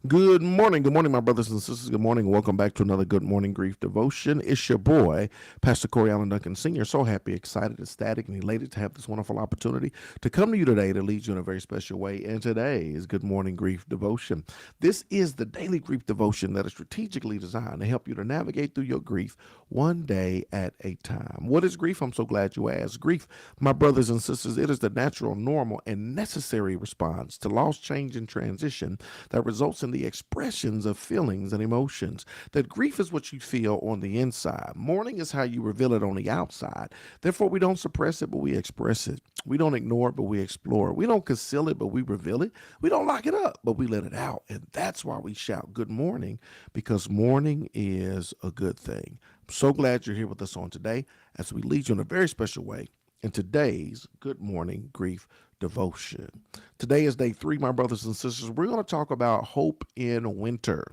Good morning, my brothers and sisters. Good morning. Welcome back to another Good Morning Grief devotion. It's your boy, Pastor Corey Allen Duncan Sr. So happy, excited, ecstatic, and elated to have this wonderful opportunity to come to you today to lead you in a very special way. And today is Good Morning Grief devotion. This is the daily grief devotion that is strategically designed to help you to navigate through your grief one day at a time. What is grief? I'm so glad you asked. Grief, my brothers and sisters, it is the natural, normal, and necessary response to loss, change, and transition that results in the expressions of feelings and emotions. That grief is what you feel on the inside. Mourning is how you reveal it on the outside. Therefore, we don't suppress it, but we express it. We don't ignore it, but we explore it. We don't conceal it, but we reveal it. We don't lock it up, but we let it out. And that's why we shout good morning, because mourning is a good thing. I'm so glad you're here with us on today as we lead you in a very special way in today's Good Morning Grief devotion. Today is day 3, my brothers and sisters. We're going to talk about hope in winter.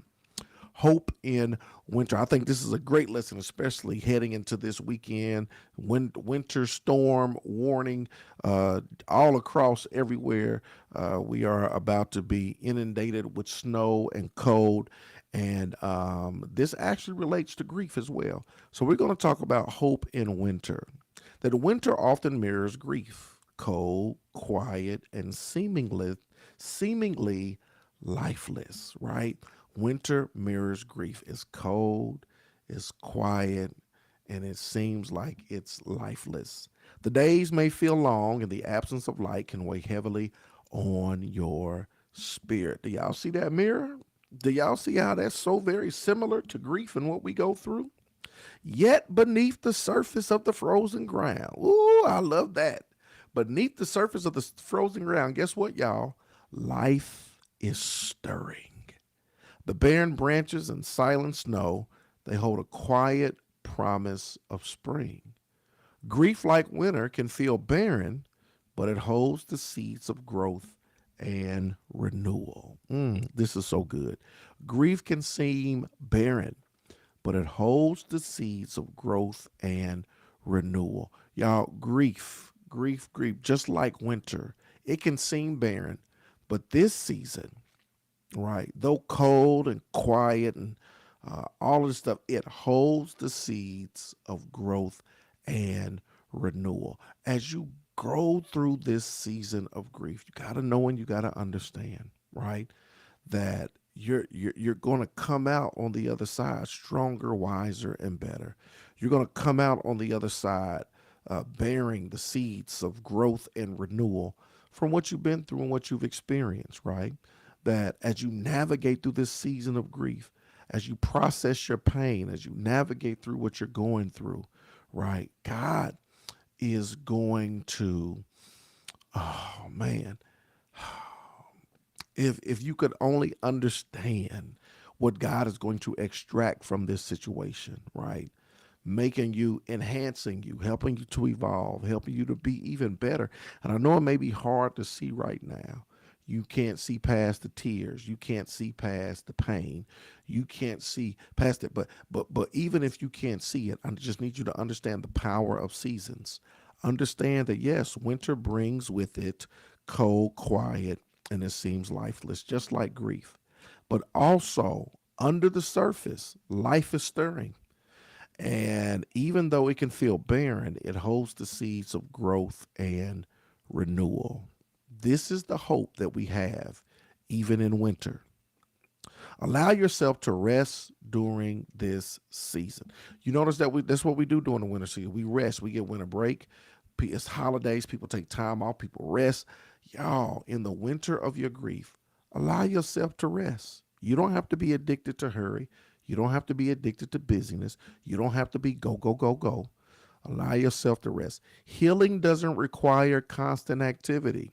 Hope in winter. I think this is a great lesson, especially heading into this weekend. Winter storm warning all across everywhere. We are about to be inundated with snow and cold. And this actually relates to grief as well. So we're going to talk about hope in winter. That winter often mirrors grief. Cold, quiet, and seemingly lifeless, right? Winter mirrors grief. It's cold, it's quiet, and it seems like it's lifeless. The days may feel long, and the absence of light can weigh heavily on your spirit. Do y'all see that mirror? Do y'all see how that's so very similar to grief and what we go through? Yet beneath the surface of the frozen ground. Ooh, I love that. Beneath the surface of the frozen ground, guess what, y'all? Life is stirring. The barren branches and silent snow, they hold a quiet promise of spring. Grief, like winter, can feel barren, but it holds the seeds of growth and renewal. This is so good. Grief can seem barren, but it holds the seeds of growth and renewal. Y'all, grief, just like winter, it can seem barren, but this season, right, though cold and quiet and all of this stuff, it holds the seeds of growth and renewal. As you grow through this season of grief, you got to know and you got to understand, right, that you're going to come out on the other side stronger, wiser, and better. You're going to come out on the other side bearing the seeds of growth and renewal from what you've been through and what you've experienced, right? That as you navigate through this season of grief, as you process your pain, as you navigate through what you're going through, right? God is going to, oh man, if you could only understand what God is going to extract from this situation, right? Making you, enhancing you, helping you to evolve, helping you to be even better. And I know it may be hard to see right now. You can't see past the tears. You can't see past the pain. You can't see past it. But even if you can't see it, I just need you to understand the power of seasons. Understand that yes, winter brings with it cold, quiet, and it seems lifeless, just like grief. But also, under the surface, life is stirring. And even though it can feel barren, it holds the seeds of growth and renewal. This is the hope that we have even in winter. Allow yourself to rest during this season. You notice that that's what we do during the winter season. We rest. We get winter break. It's holidays. People take time off. People rest. Y'all, in the winter of your grief, allow yourself to rest. You don't have to be addicted to hurry. You don't have to be addicted to busyness. You don't have to be go, go, go, go. Allow yourself to rest. Healing doesn't require constant activity.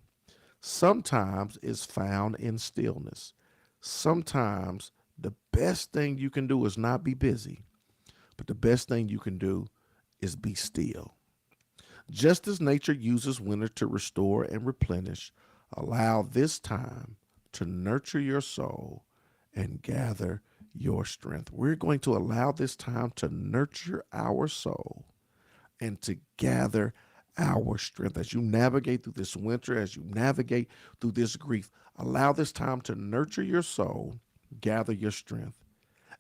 Sometimes it's found in stillness. Sometimes the best thing you can do is not be busy, but the best thing you can do is be still. Just as nature uses winter to restore and replenish, allow this time to nurture your soul and gather your strength. We're going to allow this time to nurture our soul and to gather our strength. As you navigate through this winter, as you navigate through this grief, allow this time to nurture your soul, gather your strength.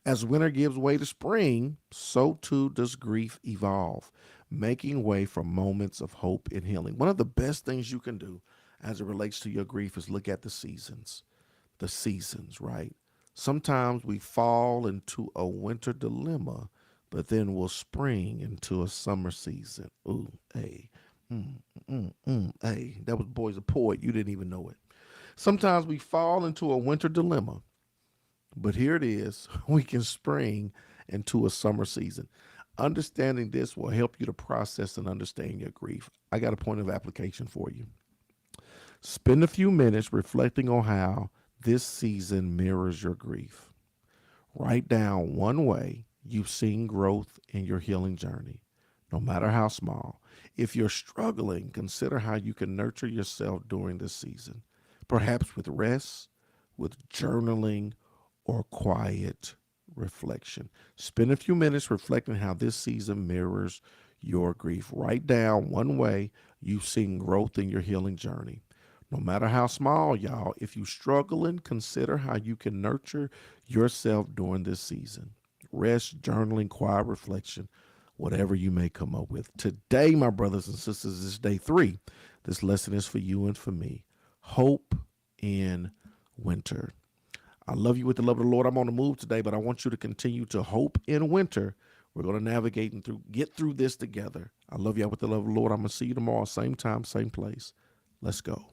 As winter gives way to spring, so too does grief evolve, making way for moments of hope and healing. One of the best things you can do as it relates to your grief is look at the seasons. The seasons, right? Sometimes we fall into a winter dilemma, but then we'll spring into a summer season. Ooh, hey, hey, that was Boy's a Poet. You didn't even know it. Sometimes we fall into a winter dilemma, but here it is. We can spring into a summer season. Understanding this will help you to process and understand your grief. I got a point of application for you. Spend a few minutes reflecting on how this season mirrors your grief. Write down one way you've seen growth in your healing journey, no matter how small. If you're struggling, consider how you can nurture yourself during this season, perhaps with rest, with journaling, or quiet reflection. Spend a few minutes reflecting how this season mirrors your grief. Write down one way you've seen growth in your healing journey. No matter how small, y'all, if you're struggling, consider how you can nurture yourself during this season. Rest, journaling, quiet reflection, whatever you may come up with. Today, my brothers and sisters, is day 3. This lesson is for you and for me. Hope in winter. I love you with the love of the Lord. I'm on the move today, but I want you to continue to hope in winter. We're going to navigate and get through this together. I love y'all with the love of the Lord. I'm going to see you tomorrow, same time, same place. Let's go.